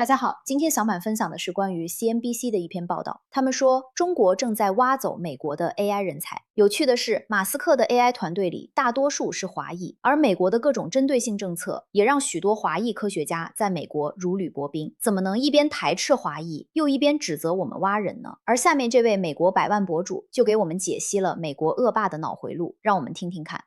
大家好，今天小满分享的是关于 CNBC 的一篇报道。他们说，中国正在挖走美国的 AI 人才。有趣的是，马斯克的 AI 团队里大多数是华裔，而美国的各种针对性政策也让许多华裔科学家在美国如履薄冰。怎么能一边排斥华裔，又一边指责我们挖人呢？而下面这位美国百万博主就给我们解析了美国恶霸的脑回路，让我们听听看。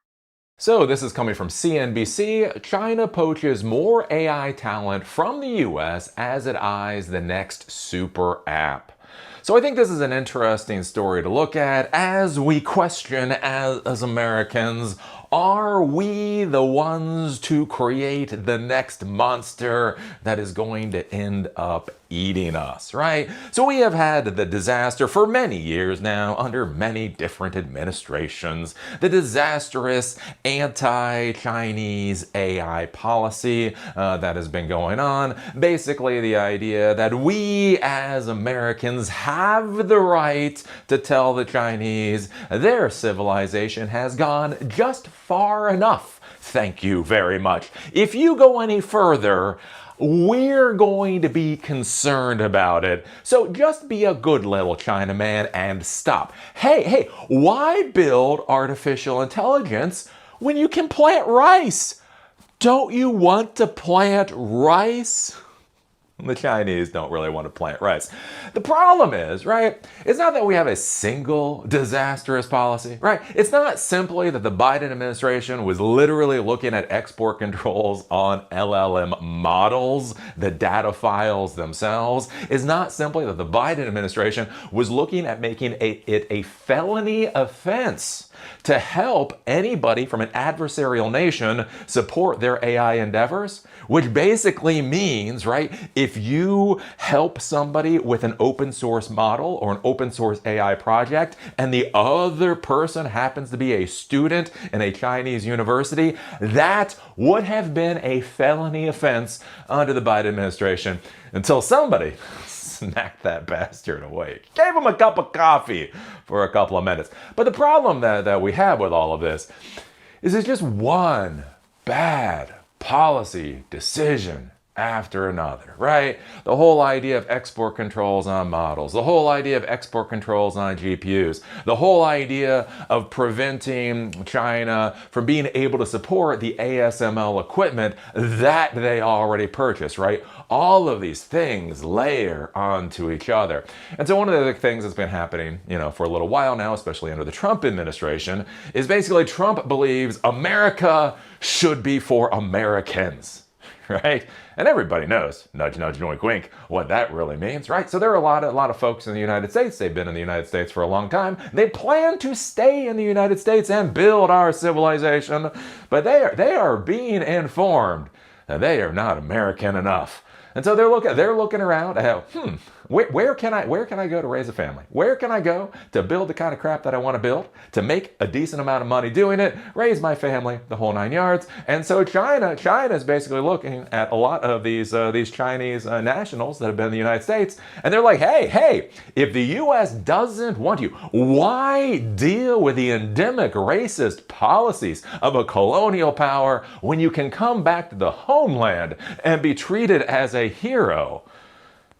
So, this is coming from CNBC. China poaches more AI talent from the US as it eyes the next super app. So, I think this is an interesting story to look at as we question, as Americans, are we the ones to create the next monster that is going to end up eating us, right? So we have had the disaster for many years now under many different administrations, the disastrous anti-Chinese AI policy that has been going on. Basically the idea that we as Americans have the right to tell the Chinese their civilization has gone just far enough. Thank you very much. If you go any further, we're going to be concerned about it. So just be a good little Chinaman and stop. Hey, why build artificial intelligence when you can plant rice? Don't you want to plant rice? The Chinese don't really want to plant rice. The problem is, right, it's not that we have a single disastrous policy, right? It's not simply that the Biden administration was literally looking at export controls on LLM models, the data files themselves. It's not simply that the Biden administration was looking at making it a felony offense to help anybody from an adversarial nation support their AI endeavors, which basically means, right, if you help somebody with an open source model or an open source AI project and the other person happens to be a student in a Chinese university, that would have been a felony offense under the Biden administration until somebody smacked that bastard awake. Gave him a cup of coffee for a couple of minutes. But the problem that we have with all of this is it's just one bad policy decision after another, right? The whole idea of export controls on models, the whole idea of export controls on GPUs, the whole idea of preventing China from being able to support the ASML equipment that they already purchased, right? All of these things layer onto each other. And so one of the things that's been happening, for a little while now, especially under the Trump administration, is basically Trump believes America should be for Americans. Right? And everybody knows, nudge, nudge, wink, wink, what that really means, right? So there are a lot of folks in the United States. They've been in the United States for a long time. They plan to stay in the United States and build our civilization, but they are being informed that they are not American enough. And so they're looking around at where can I go to raise a family? Where can I go to build the kind of crap that I want to build, to make a decent amount of money doing it, raise my family, the whole nine yards? And so China is basically looking at a lot of these Chinese nationals that have been in the United States, and they're like, hey, if the U.S. doesn't want you, why deal with the endemic racist policies of a colonial power when you can come back to the homeland and be treated as a hero?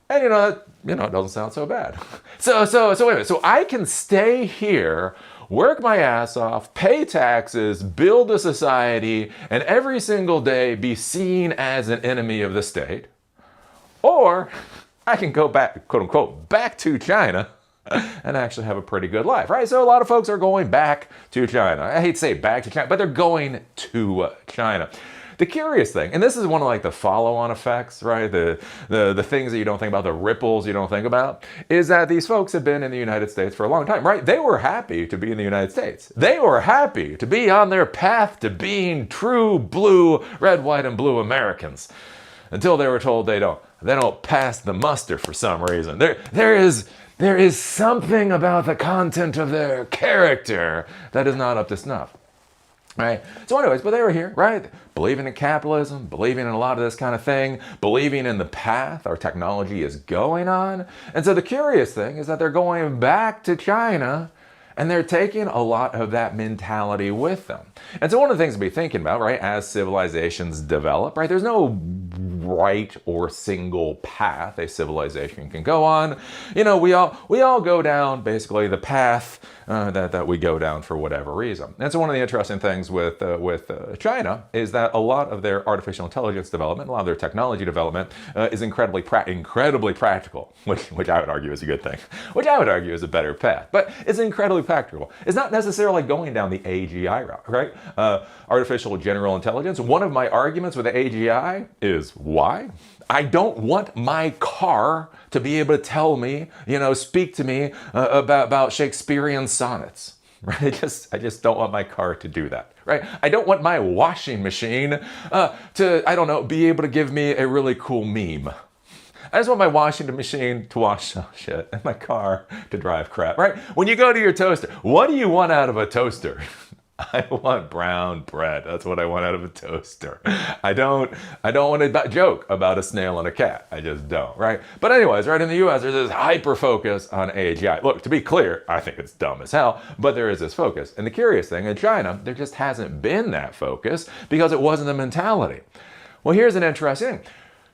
And it doesn't sound so bad. So wait a minute. So I can stay here, work my ass off, pay taxes, build a society, and every single day be seen as an enemy of the state. Or I can go back, quote unquote, back to China and actually have a pretty good life, right? So a lot of folks are going back to China. I hate to say back to China, but they're going to China. The curious thing, and this is one of the follow-on effects, right? The things that you don't think about, the ripples you don't think about, is that these folks have been in the United States for a long time, right? They were happy to be in the United States. They were happy to be on their path to being true blue, red, white, and blue Americans until they were told they don't pass the muster for some reason. There is something about the content of their character that is not up to snuff. Right. So anyways, but they were here, right? Believing in capitalism, believing in a lot of this kind of thing, believing in the path our technology is going on. And so the curious thing is that they're going back to China and they're taking a lot of that mentality with them. And so one of the things to be thinking about, right, as civilizations develop, right, there's no right or single path a civilization can go on. We all go down basically the path that we go down for whatever reason. And so one of the interesting things with China is that a lot of their artificial intelligence development, a lot of their technology development is incredibly practical, which I would argue is a good thing, which I would argue is a better path. But it's incredibly practical. It's not necessarily going down the AGI route, right? Artificial general intelligence. One of my arguments with the AGI is why? I don't want my car to be able to tell me, speak to me about Shakespearean sonnets, right? I just don't want my car to do that, right? I don't want my washing machine to, be able to give me a really cool meme. I just want my washing machine to wash shit and my car to drive crap, right? When you go to your toaster, what do you want out of a toaster? I want brown bread. That's what I want out of a toaster. I don't want to joke about a snail and a cat. I just don't, right? But anyways, right, in the US, there's this hyper focus on AGI. Look, to be clear, I think it's dumb as hell, but there is this focus. And the curious thing, in China, there just hasn't been that focus because it wasn't the mentality. Well, here's an interesting thing.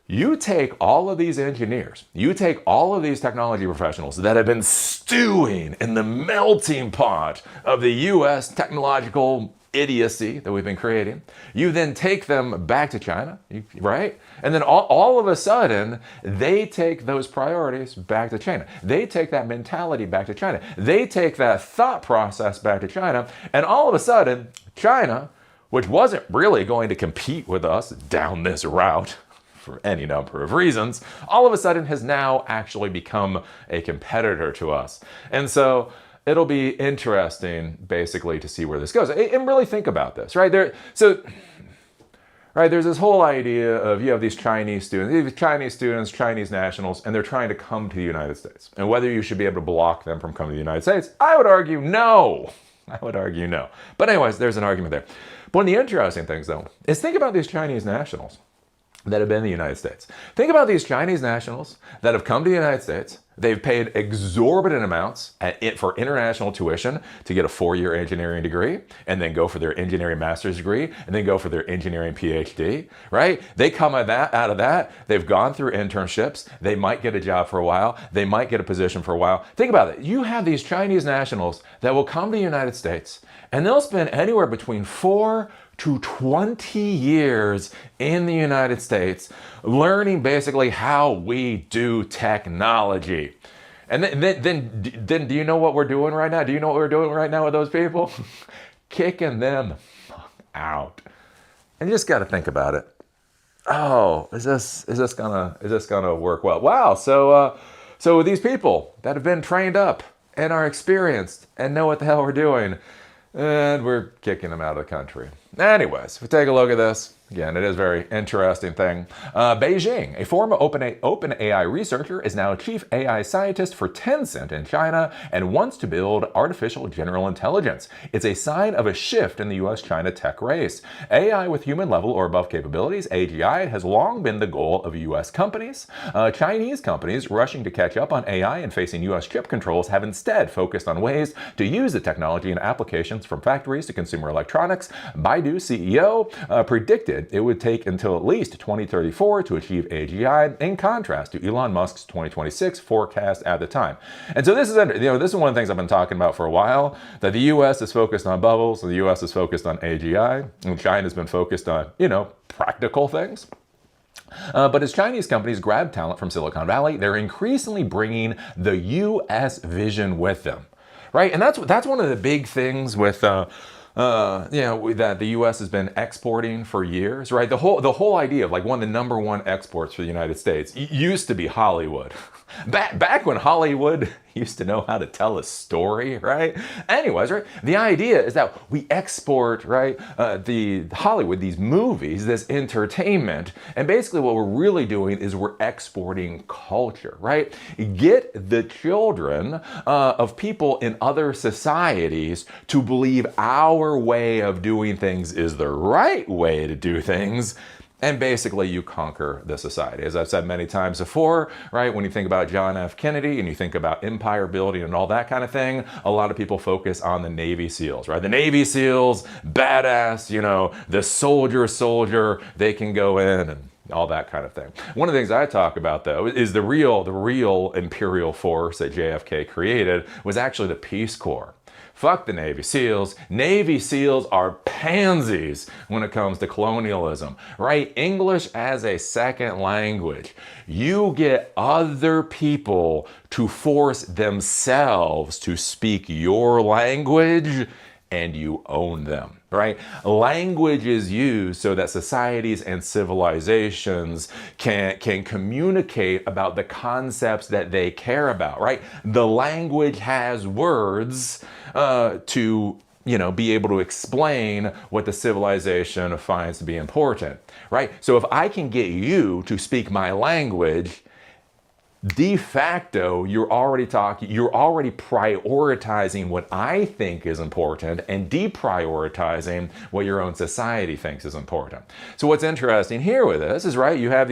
You take all of these engineers, you take all of these technology professionals that have been stewing in the melting pot of the US technological idiocy that we've been creating. You then take them back to China, right? And then all of a sudden, they take those priorities back to China. They take that mentality back to China. They take that thought process back to China. And all of a sudden, China, which wasn't really going to compete with us down this route, for any number of reasons, all of a sudden has now actually become a competitor to us. And so it'll be interesting basically to see where this goes. And really think about this, right? There's this whole idea of you have these Chinese students, Chinese nationals, and they're trying to come to the United States. And whether you should be able to block them from coming to the United States, I would argue no. But anyways, there's an argument there. But one of the interesting things, though, is think about these Chinese nationals that have been in the United States. Think about these Chinese nationals that have come to the United States. They've paid exorbitant amounts for international tuition to get a 4-year engineering degree and then go for their engineering master's degree and then go for their engineering PhD, right? They come out of that. They've gone through internships. They might get a job for a while. They might get a position for a while. Think about it. You have these Chinese nationals that will come to the United States and they'll spend anywhere between 4 to 20 years in the United States, learning basically how we do technology. And then do you know what we're doing right now? Do you know what we're doing right now with those people? Kicking them out. And you just got to think about it. Oh, is this gonna work well? Wow. So these people that have been trained up and are experienced and know what the hell we're doing, and we're kicking them out of the country. Anyways, if we take a look at this, again, it is a very interesting thing. Beijing, a former OpenAI researcher, is now a chief AI scientist for Tencent in China and wants to build artificial general intelligence. It's a sign of a shift in the US-China tech race. AI with human level or above capabilities, AGI, has long been the goal of US companies. Chinese companies rushing to catch up on AI and facing US chip controls have instead focused on ways to use the technology in applications from factories to consumer electronics. Baidu CEO predicted it would take until at least 2034 to achieve AGI, in contrast to Elon Musk's 2026 forecast at the time. And so this is one of the things I've been talking about for a while, that the US is focused on bubbles, and the US is focused on AGI, and China's been focused on, practical things. But as Chinese companies grab talent from Silicon Valley, they're increasingly bringing the US vision with them, right? And that's one of the big things with that the U.S. has been exporting for years, right? The whole idea of like one of the number one exports for the United States used to be Hollywood. Back when Hollywood used to know how to tell a story, right? Anyways, right? The idea is that we export, right, the Hollywood, these movies, this entertainment, and basically what we're really doing is we're exporting culture, right? Get the children of people in other societies to believe our way of doing things is the right way to do things. And basically you conquer the society. As I've said many times before, right, when you think about John F. Kennedy and you think about empire building and all that kind of thing, a lot of people focus on the Navy SEALs, right? The Navy SEALs, badass, the soldier, they can go in and all that kind of thing. One of the things I talk about, though, is the real imperial force that JFK created was actually the Peace Corps. Fuck the Navy SEALs. Navy SEAls are pansies when it comes to colonialism, right? English as a second language. You get other people to force themselves to speak your language, and you own them, right? Language is used so that societies and civilizations can communicate about the concepts that they care about, right? The language has words to be able to explain what the civilization finds to be important, right? So if I can get you to speak my language, de facto, you're already prioritizing what I think is important and deprioritizing what your own society thinks is important. So what's interesting here with this is, right, you have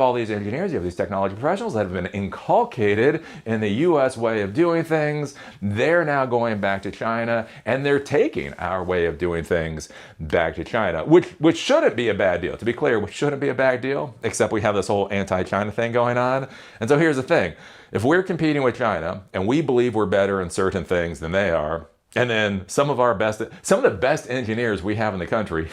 all these engineers, you have these technology professionals that have been inculcated in the US way of doing things. They're now going back to China, and they're taking our way of doing things back to China, which shouldn't be a bad deal. To be clear, which shouldn't be a bad deal, except we have this whole anti-China thing going on. And so here's the thing. If we're competing with China and we believe we're better in certain things than they are, and then some of the best engineers we have in the country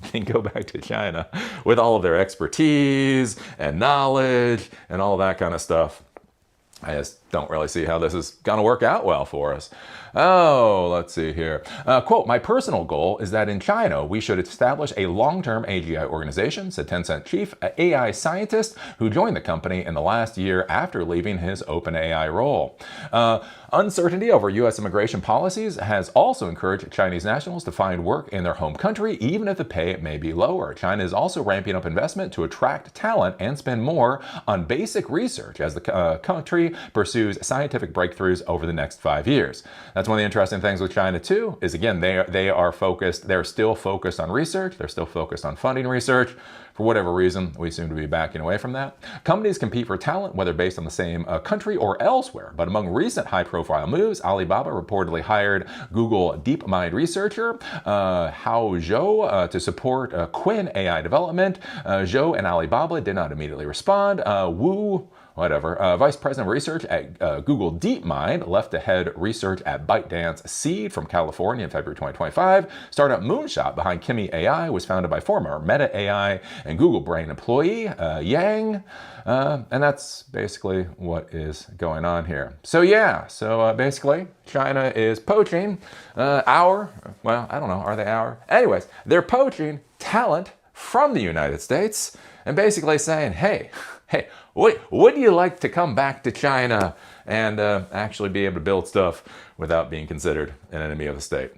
can go back to China with all of their expertise and knowledge and all that kind of stuff, I just don't really see how this is going to work out well for us. Oh, let's see here. Quote, my personal goal is that in China, we should establish a long-term AGI organization, said Tencent chief AI scientist who joined the company in the last year after leaving his OpenAI role. Uncertainty over U.S. immigration policies has also encouraged Chinese nationals to find work in their home country, even if the pay may be lower. China is also ramping up investment to attract talent and spend more on basic research as the country pursues scientific breakthroughs over the next 5 years. That's one of the interesting things with China too, is again, they're still focused on research, they're still focused on funding research. For whatever reason, we seem to be backing away from that. Companies compete for talent, whether based on the same country or elsewhere. But among recent high-profile moves, Alibaba reportedly hired Google DeepMind researcher Hao Zhou to support Quinn AI development. Zhou and Alibaba did not immediately respond. Vice President of Research at Google DeepMind left to head research at ByteDance Seed from California in February 2025. Startup Moonshot behind Kimi AI was founded by former Meta AI and Google Brain employee Yang. And that's basically what is going on here. So basically China is poaching I don't know, are they our? Anyways, they're poaching talent from the United States and basically saying, hey, would you like to come back to China and actually be able to build stuff without being considered an enemy of the state?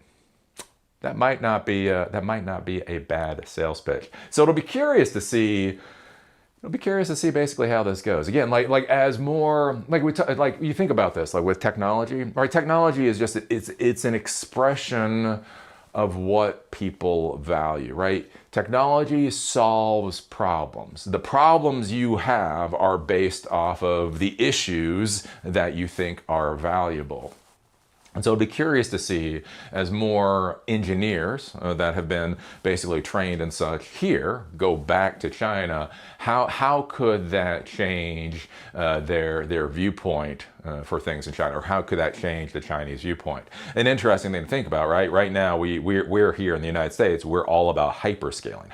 That might not be a bad sales pitch. So it'll be curious to see basically how this goes. Again, you think about this, like with technology, right? Technology is just it's an expression of what people value, right? Technology solves problems. The problems you have are based off of the issues that you think are valuable. And so I'd be curious to see, as more engineers that have been basically trained and such here go back to China, how could that change their viewpoint for things in China, or how could that change the Chinese viewpoint? An interesting thing to think about, right? Right now, we're here in the United States, we're all about hyperscaling.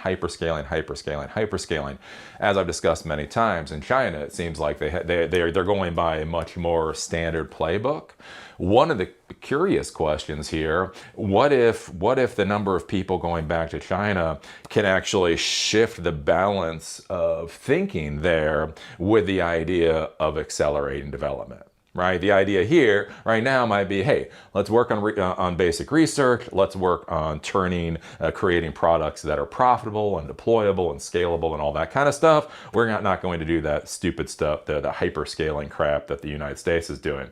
As I've discussed many times, in China, it seems like they're going by a much more standard playbook. One of the curious questions here, what if the number of people going back to China can actually shift the balance of thinking there with the idea of accelerating development? Right? The idea here right now might be, hey, let's work on basic research. Let's work on creating products that are profitable and deployable and scalable and all that kind of stuff. We're not going to do that stupid stuff, the hyperscaling crap that the United States is doing.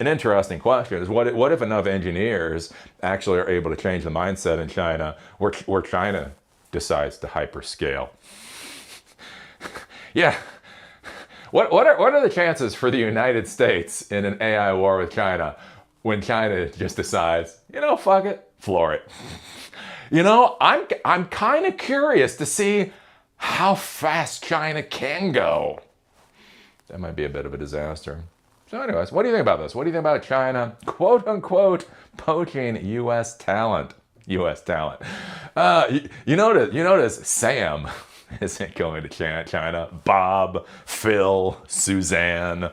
An interesting question is, what if enough engineers actually are able to change the mindset in China where China decides to hyperscale? Yeah. What are the chances for the United States in an AI war with China when China just decides, fuck it, floor it? I'm kind of curious to see how fast China can go. That might be a bit of a disaster. So anyways, what do you think about this? What do you think about China, quote unquote, poaching U.S. talent? U.S. talent. You notice Sam isn't going to China. Bob, Phil, Suzanne.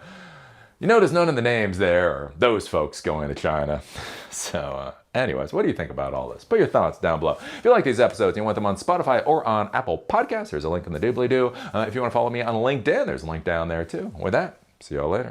You notice none of the names there are those folks going to China. So anyways, what do you think about all this? Put your thoughts down below. If you like these episodes and you want them on Spotify or on Apple Podcasts, there's a link in the doobly-doo. If you want to follow me on LinkedIn, there's a link down there too. With that, see you all later.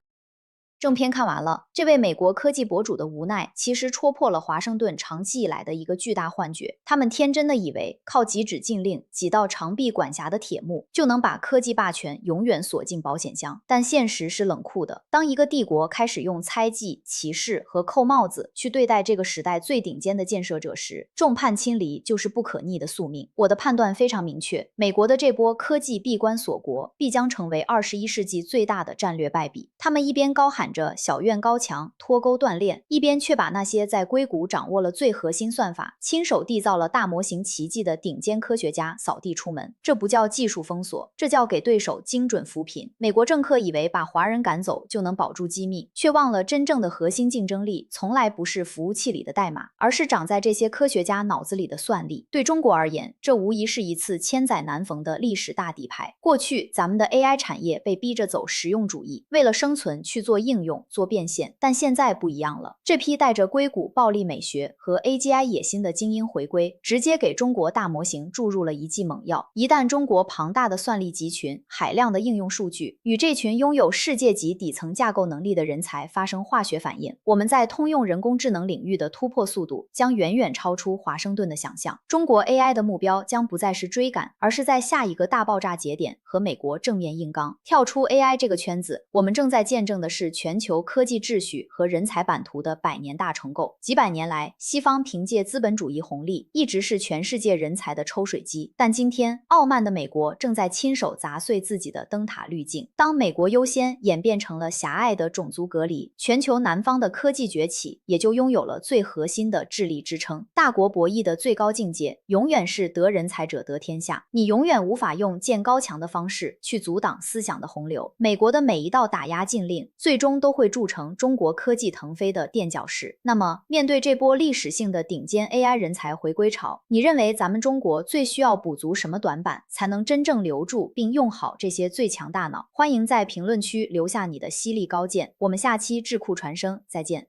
正片看完了，这位美国科技博主的无奈，其实戳破了华盛顿长期以来的一个巨大幻觉。他们天真的以为，靠挤指禁令挤到长臂管辖的铁幕，就能把科技霸权永远锁进保险箱。但现实是冷酷的，当一个帝国开始用猜忌、歧视和扣帽子去对待这个时代最顶尖的建设者时，众叛亲离就是不可逆的宿命。我的判断非常明确，美国的这波科技闭关锁国，必将成为21世纪最大的战略败笔。他们一边高喊着小院高墙、脱钩锻炼，一边却把那些在硅谷掌握了最核心算法、亲手缔造了大模型奇迹的顶尖科学家扫地出门。这不叫技术封锁，这叫给对手精准扶贫。美国政客以为把华人赶走就能保住机密，却忘了真正的核心竞争力从来不是服务器里的代码，而是长在这些科学家脑子里的算力。对中国而言，这无疑是一次千载难逢的历史大底牌。过去咱们的 AI 产业被逼着走实用主义，为了生存去做应用、做变现，但现在不一样了。这批带着硅谷暴力美学和 AGI 野心的精英回归，直接给中国大模型注入了一剂猛药。一旦中国庞大的算力集群、海量的应用数据与这群拥有世界级底层架构能力的人才发生化学反应，我们在通用人工智能领域的突破速度将远远超出华盛顿的想象。中国 AI 的目标将不再是追赶，而是在下一个大爆炸节点和美国正面硬刚。跳出 AI 这个圈子，我们正在见证的是全球科技秩序和人才版图的100年大重构。几百年来，西方凭借资本主义红利一直是全世界人才的抽水机，但今天傲慢的美国正在亲手砸碎自己的灯塔滤镜。当美国优先演变成了狭隘的种族隔离，全球南方的科技崛起也就拥有了最核心的智力支撑。大国博弈的最高境界永远是得人才者得天下，你永远无法用建高墙的方式去阻挡思想的洪流。美国的每一道打压禁令，最终都会铸成中国科技腾飞的垫脚石。那么，面对这波历史性的顶尖 AI 人才回归潮，你认为咱们中国最需要补足什么短板，才能真正留住并用好这些最强大脑？欢迎在评论区留下你的犀利高见，我们下期智库传声再见。